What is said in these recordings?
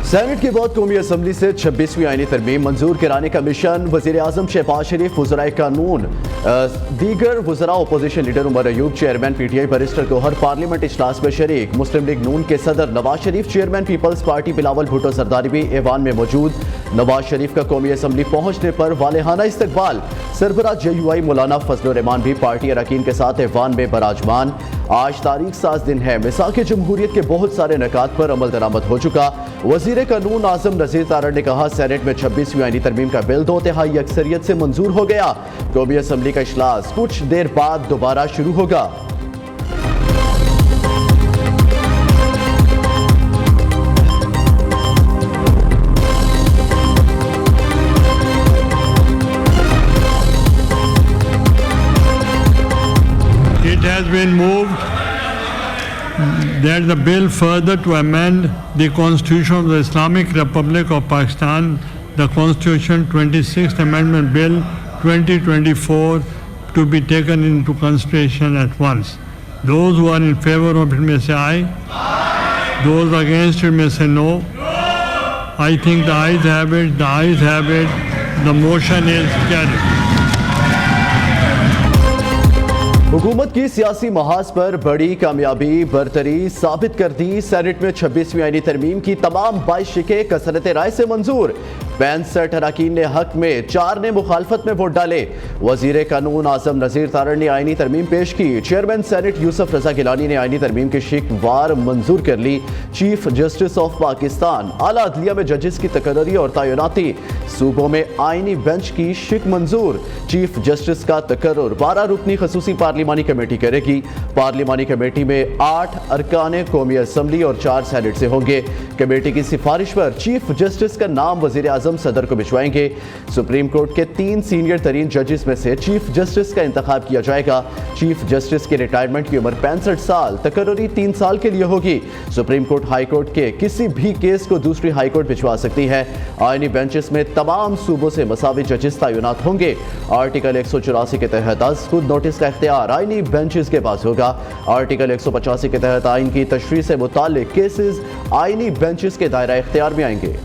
Senate की बहुत कौमी असम्बली से 26वीं आईनी तरमीम मंजूर कराने का मिशन। वज़ीर आज़म शहबाज शरीफ, वज़राए कानून, दीगर वज़रा, opposition leader Omar Ayub, chairman PTI barrister Gohar parliament इजलास में शरीक। मुस्लिम लीग नून के सदर Nawaz Sharif, chairman peoples party Bilawal Bhutto Zardari भी ऐवान में मौजूद। नवाज शरीफ का कौमी असम्बली पहुंचने पर वालेहाना इस्तकबाल। सरबराह JUI मौलाना फजलुर रहमान भी पार्टी अरकान के साथ ऐवान में बराजमान। आज तारीख साज दिन है। मिसाक जमहूरियत के बहुत सारे निकात पर अमल दरामद हो चुका। वजीर कानून आजम नज़ीर तारड़ ने कहा, सेनेट में 26वीं आईनी तरमीम का बिल 2/3 अक्सरियत से मंजूर हो गया। कौमी असम्बली का इजलास कुछ देर बाद दोबारा शुरू होगा। It has been moved that the bill further to amend the Constitution of the Islamic Republic of Pakistan, the Constitution 26th Amendment Bill 2024, to be taken into consideration at once. Those who are in favor of it may say aye. Those against it may say no. I think the ayes have it. The ayes have it. The motion is carried. हुकूमत की सियासी महाज पर बड़ी कामयाबी बरतरी साबित कर दी। Senate में 26वीं आईनी तरमीम की तमाम 22 शिकें कसरत राय से मंजूर। 65 अरकान ने हक में, 4 ने मुखालफत में वोट डाले। वजीर कानून आजम नज़ीर तारड़ ने आईनी तरमीम पेश की। चेयरमैन सेनेट यूसुफ रजा गिलानी ने आईनी तरमीम की शिक वार मंजूर कर ली। चीफ जस्टिस ऑफ पाकिस्तान, आला अदलिया में जजेस की तकर्री और तैनाती। सूबों में आईनी बेंच की शिक मंजूर। चीफ जस्टिस का तकर्रुर 12 रुकनी खसूसी पार्लिमानी कमेटी करेगी। पार्लिमानी कमेटी में 8 अरकान कौमी असम्बली और 4 सेनेट से होंगे। कमेटी की सिफारिश पर चीफ जस्टिस का नाम वजीर आजम सदर को भिजवाएंगे। सुप्रीम कोर्ट के 3 सीनियर तरीन जजेस में से चीफ जस्टिस का इंतखाब किया जाएगा। चीफ जस्टिस के रिटायरमेंट की उम्र 65 साल, तकर्री 3 साल के लिए होगी। सुप्रीम कोर्ट हाई कोर्ट के किसी भी केस को दूसरी हाई कोर्ट भिजवा सकती है। आईनी बेंचेस में तमाम सूबों से मसावी जजेस तैनात होंगे। आर्टिकल 184 के तहत आज खुद नोटिस का इख्तियार आईनी बेंचेस के पास होगा। आर्टिकल 185 के तहत आइन की तशरीह से मुताल्लिक केसेस आईनी बेंचेस के दायरा इख्तियार में आएंगे।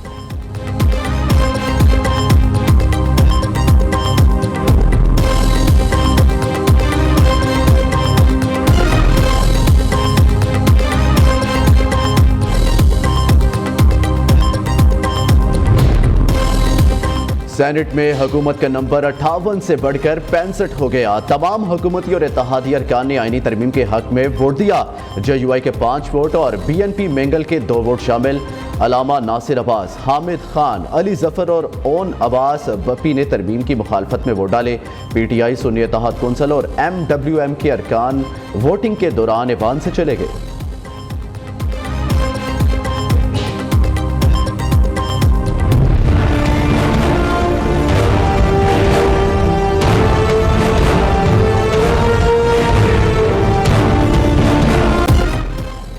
सेनेट में हुकूमत का नंबर 58 से बढ़कर 65 हो गया। तमाम हुकूमती और इत्तेहादी अरकान ने आईनी तरमीम के हक में वोट दिया। JUI के 5 वोट और BNP मेंगल के 2 वोट शामिल। अलामा नासिर अब्बास, हामिद खान, अली जफर और ओन अब्बास बपी ने तरमीम की मुखालफत में वोट डाले। PTI, सुन्नी इत्तेहाद कौंसल और MWM के अरकान वोटिंग के दौरान ऐवान से चले गए।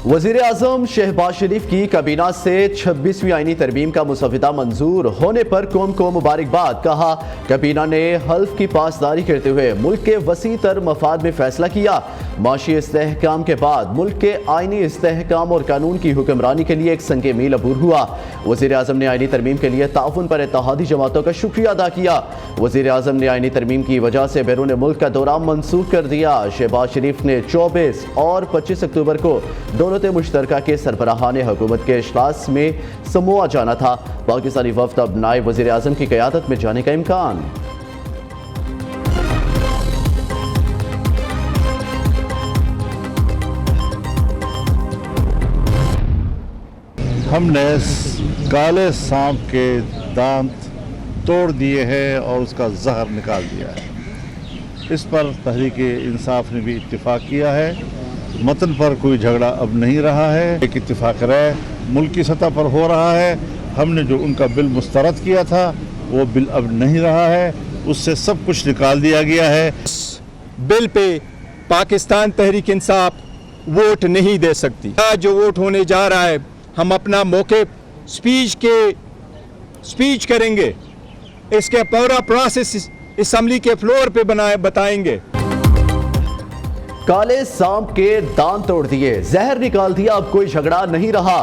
वज़ीर आज़म शहबाज शरीफ की काबीना से 26वीं आईनी तरमीम का मुसव्वदा मंजूर होने पर कौम को मुबारकबाद। कहा, काबीना ने हल्फ की पासदारी करते हुए मुल्क के वसी तर मफाद में फैसला किया। माशी इस्तेहकाम के बाद मुल्क के आईनी इस्तेहकाम और कानून की हुक्मरानी के लिए एक संगे मील अबूर हुआ। वज़ीर आज़म ने आईनी तरमीम के लिए ताउन पर इत्तेहादी जमातों का शुक्रिया अदा किया। वज़ीर आज़म ने आईनी तरमीम की वजह से बैरून मुल्क का दौरा मनसूख कर दिया। शहबाज शरीफ ने 24 और 25 अक्टूबर को दौलत मुश्तरका के सरबराहान हुकूमत के इजलास में समोआ जाना था। पाकिस्तानी वफ्द अब नायब वज़ीर आज़म की क़यादत में जाने का इम्कान। हमने काले सांप के दांत तोड़ दिए हैं और उसका जहर निकाल दिया है। इस पर तहरीक इंसाफ ने भी इत्तिफाक किया है। मतन पर कोई झगड़ा अब नहीं रहा है। एक इत्तिफाक राय मुल्क की सतह पर हो रहा है। हमने जो उनका बिल मुस्तरद किया था वो बिल अब नहीं रहा है, उससे सब कुछ निकाल दिया गया है। Bill pay Pakistan Tehreek Insaf vote नहीं दे सकती। आज जो वोट होने जा रहा है, हम अपना मौके स्पीच करेंगे। इसके पूरा प्रोसेस असम्बली के फ्लोर पे बताएंगे। काले सांप के दांत तोड़ दिए, जहर निकाल दिया, अब कोई झगड़ा नहीं रहा।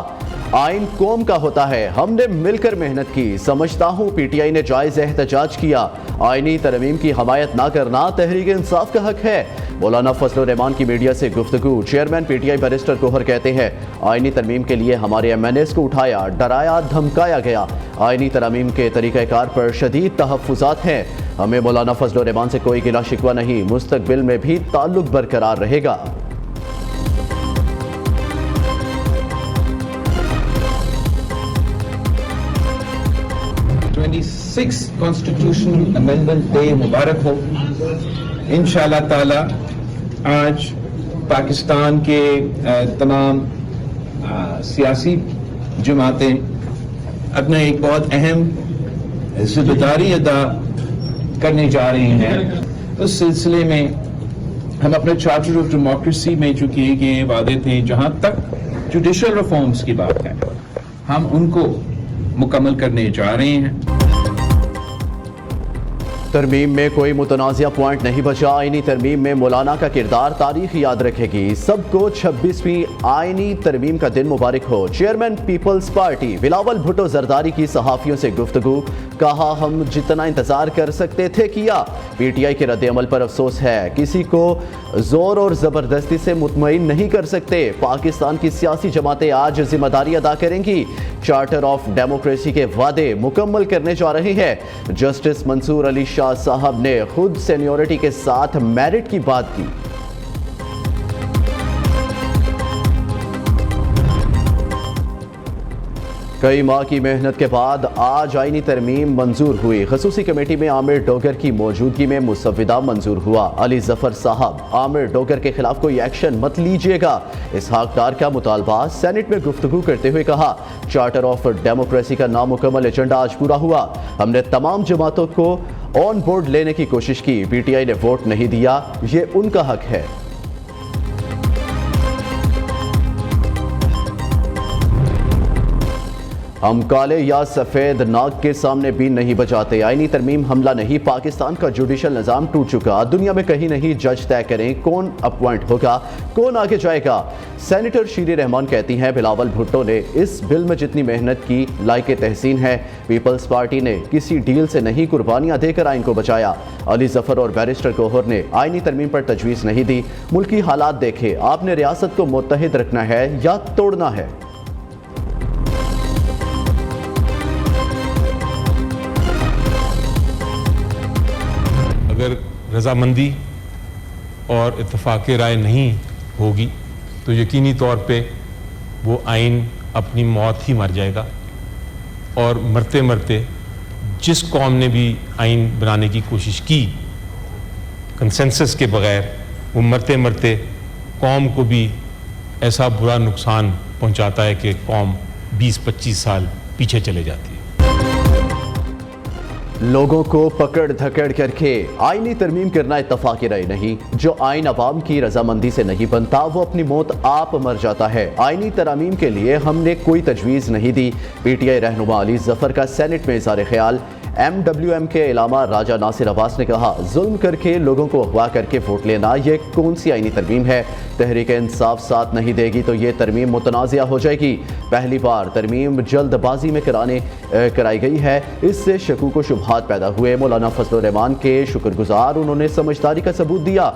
आइन कौम का होता है, हमने मिलकर मेहनत की। समझता हूं पीटीआई ने जायज एहतजाज किया। आईनी तरमीम की हमायत ना करना तहरीक इंसाफ का हक है। मौलाना फजलुर रहमान की मीडिया से गुफ्तगू। चेयरमैन पीटीआई बैरिस्टर कोहर कहते हैं, आईनी तरमीम के लिए हमारे एमएनएस को उठाया, डराया, धमकाया गया। आईनी तरमीम के तरीक़ाकार पर शदीद तहफ़्फ़ुज़ात हैं। हमें मौलाना फजलुर रहमान से कोई गिला शिकवा नहीं, मुस्तकबिल में भी ताल्लुक बरकरार रहेगा। 26 कॉन्स्टिट्यूशनल अमेंडमेंट डे मुबारक हो। इंशाअल्लाह ताला आज पाकिस्तान के तमाम सियासी जमातें अपना एक बहुत अहम जिम्मेदारी अदा करने जा रही हैं। उस सिलसिले में हम अपने चार्टर ऑफ डेमोक्रेसी में जो किए गए वादे थे, जहां तक जुडिशल रिफॉर्म्स की बात है, हम उनको मुकम्मल करने जा रहे हैं। तरमीम में कोई मुतनाज़िया पॉइंट नहीं बचा। आईनी तरमीम में मौलाना का किरदार तारीख याद रखेगी। सबको 26वीं आईनी तरमीम का दिन मुबारक हो। Chairman peoples party Bilawal Bhutto Zardari की सहाफ़ियों से गुफ्तगू। कहा, हम जितना इंतजार कर सकते थे किया। पीटीआई के रद्द-ए-अमल पर अफसोस है। किसी को जोर और ज़बरदस्ती से मुतमईन नहीं कर सकते। पाकिस्तान की सियासी जमातें आज जिम्मेदारी अदा करेंगी। चार्टर ऑफ डेमोक्रेसी के वादे मुकम्मल करने जा रहे हैं। जस्टिस मंसूर अली शाह साहब ने खुद सीनियरिटी के साथ मेरिट की बात की। कई माह की मेहनत के बाद आज आईनी तरमीम मंजूर हुई। खसूसी कमेटी में आमिर डोगर की मौजूदगी में मुसव्विदा मंजूर हुआ। अली जफर साहब, आमिर डोगर के खिलाफ कोई एक्शन मत लीजिएगा। इसहाक डार का मुतालबा। सेनेट में गुफ्तगू करते हुए कहा, चार्टर ऑफ डेमोक्रेसी का नामुकम्मल एजेंडा आज पूरा हुआ। हमने तमाम जमातों को ऑन बोर्ड लेने की कोशिश की। पीटीआई ने वोट नहीं दिया, ये उनका हक है। हम काले या सफ़ेद नाग के सामने भी नहीं बचाते। आईनी तरमीम हमला नहीं, पाकिस्तान का जुडिशल निज़ाम टूट चुका। दुनिया में कहीं नहीं जज तय करें कौन अपॉइंट होगा, कौन आगे जाएगा। सेनेटर शीरी रहमान कहती हैं, बिलावल भुट्टो ने इस बिल में जितनी मेहनत की, लायके तहसीन है। पीपल्स पार्टी ने किसी डील से नहीं, कुर्बानियां देकर आइन को बचाया। अली जफर और बैरिस्टर कोहर ने आईनी तरमीम पर तजवीज़ नहीं दी। मुल्की हालात देखे, आपने रियासत को मुत्तहिद रखना है या तोड़ना है। अगर रजामंदी और इत्तेफाक राय नहीं होगी तो यकीनी तौर पे वो आइन अपनी मौत ही मर जाएगा। और मरते मरते जिस कौम ने भी आइन बनाने की कोशिश की कंसेंसस के बगैर, वो मरते मरते कौम को भी ऐसा बुरा नुकसान पहुंचाता है कि कौम 20-25 साल पीछे चले जाती है। लोगों को पकड़ धकड़ करके आईनी तरमीम करना इत्तफाकी राय नहीं। जो आइन अवाम की रजामंदी से नहीं बनता, वो अपनी मौत आप मर जाता है। आईनी तरमीम के लिए हमने कोई तजवीज़ नहीं दी। पीटीआई रहनुमा अली जफर का सेनेट में इज़हार ख्याल। MWM के अलामा राजा नासिर अब्बास ने कहा, जुल्म करके लोगों को अगवा करके वोट लेना, ये कौन सी आईनी तरमीम है। तहरीक इंसाफ साथ नहीं देगी तो ये तरमीम मुतनाज़िया हो जाएगी। पहली बार तरमीम जल्दबाजी में कराई गई है, इससे शकूक व शुबहात पैदा हुए। मौलाना फजलुर रहमान के शुक्रगुजार, उन्होंने समझदारी का सबूत दिया।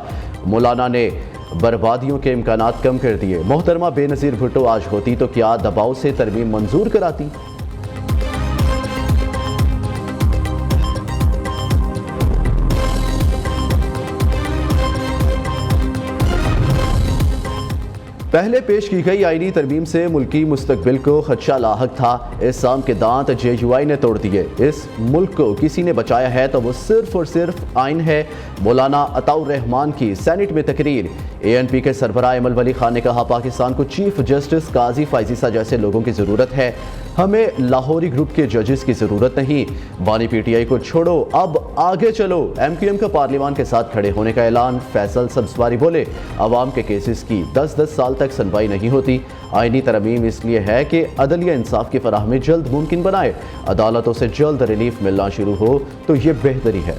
मौलाना ने बर्बादियों के इम्कानात कम कर दिए। मोहतरमा बेनज़ीर भुट्टो आज होती तो क्या दबाव से तरमीम मंजूर कराती। पहले पेश की गई आईनी तरमीम से मुल्की मुस्तकबिल को खदशा लाहक था। इस शाम के दांत JUI ने तोड़ दिए। इस मुल्क को किसी ने बचाया है तो वो सिर्फ और सिर्फ आइन है। मौलाना अताउर रहमान की सेनेट में तकरीर। ANP के सरबराह अमल वली खान ने कहा, पाकिस्तान को चीफ जस्टिस काजी फाइजीसा जैसे लोगों की ज़रूरत है, हमें लाहौरी ग्रुप के जजेस की ज़रूरत नहीं। बानी PTI को छोड़ो, अब आगे चलो। MQM का पार्लियामान के साथ खड़े होने का ऐलान। फैसल सब्जवारी बोले, अवाम के केसेस की 10-10 साल तक सुनवाई नहीं होती। आईनी तरमीम इसलिए है कि अदलिया इंसाफ की फराहमी जल्द मुमकिन बनाए। अदालतों से जल्द रिलीफ मिलना शुरू हो तो ये बेहतरी है।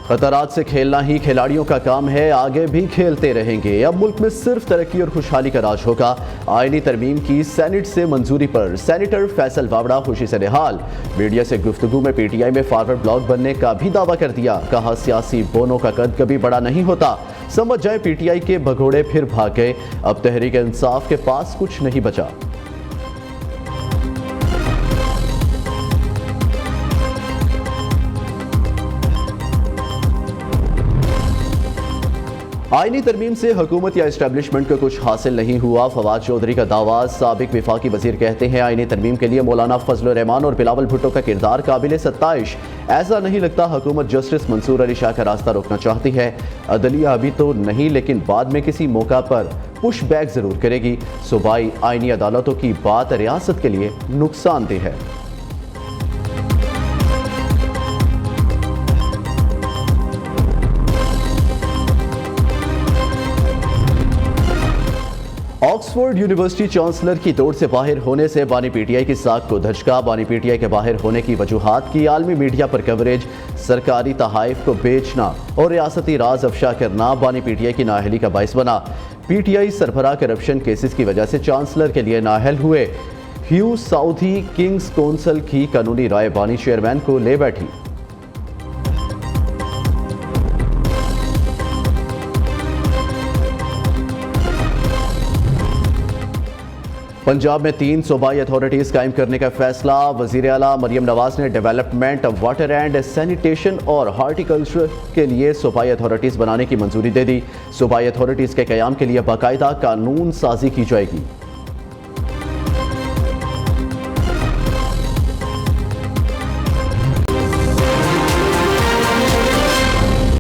खतरात से खेलना ही खिलाड़ियों का काम है, आगे भी खेलते रहेंगे। अब मुल्क में सिर्फ तरक्की और खुशहाली का राज होगा। आईनी तरमीम की सेनेट से मंजूरी पर सेनेटर फैसल वावड़ा खुशी से निहाल। मीडिया से गुफ्तगू में पीटीआई में फॉरवर्ड ब्लॉक बनने का भी दावा कर दिया। कहा सियासी बोनों का कद कभी बड़ा नहीं होता, समझ जाए पीटीआई के भगोड़े फिर भाग गए। अब तहरीक इंसाफ के पास कुछ नहीं बचा। आईनी तरमीम से हुकूमत या इस्टेब्लिशमेंट को कुछ हासिल नहीं हुआ। फवाद चौधरी का दावा। साबिक विफाकी वजीर कहते हैं आईनी तरमीम के लिए मौलाना फजल रहमान और बिलावल भुट्टो का किरदार काबिल सत्ताइश। ऐसा नहीं लगता हुकूमत जस्टिस मंसूर अली शाह का रास्ता रोकना चाहती है। अदलिया अभी तो नहीं, लेकिन बाद में किसी मौका पर पुश बैक जरूर करेगी। सूबाई आईनी अदालतों की बात रियासत के लिए नुकसानदेह है। ऑक्सफोर्ड यूनिवर्सिटी चांसलर की दौड़ से बाहर होने से बानी पीटीआई की साख को धचका। बानी पीटीआई के बाहर होने की वजूहात की आलमी मीडिया पर कवरेज, सरकारी तहाइफ को बेचना और रियासती राज अफशा करना बानी पीटीआई की नाअहली का बाइस बना। पीटीआई सरबराह करप्शन केसेस की वजह से चांसलर के लिए नाअहल हुए। ह्यू साउदी किंग्स कौंसिल की कानूनी राय बानी चेयरमैन को ले बैठी। पंजाब में 3 सूबाई अथॉरिटीज़ कायम करने का फैसला। वज़ीर आला मरियम नवाज ने डेवलपमेंट, वाटर एंड सैनिटेशन और हार्टिकल्चर के लिए सूबाई अथॉरिटीज़ बनाने की मंजूरी दे दी। सूबाई अथॉरिटीज़ के क़याम के लिए बाकायदा कानून साजी की जाएगी।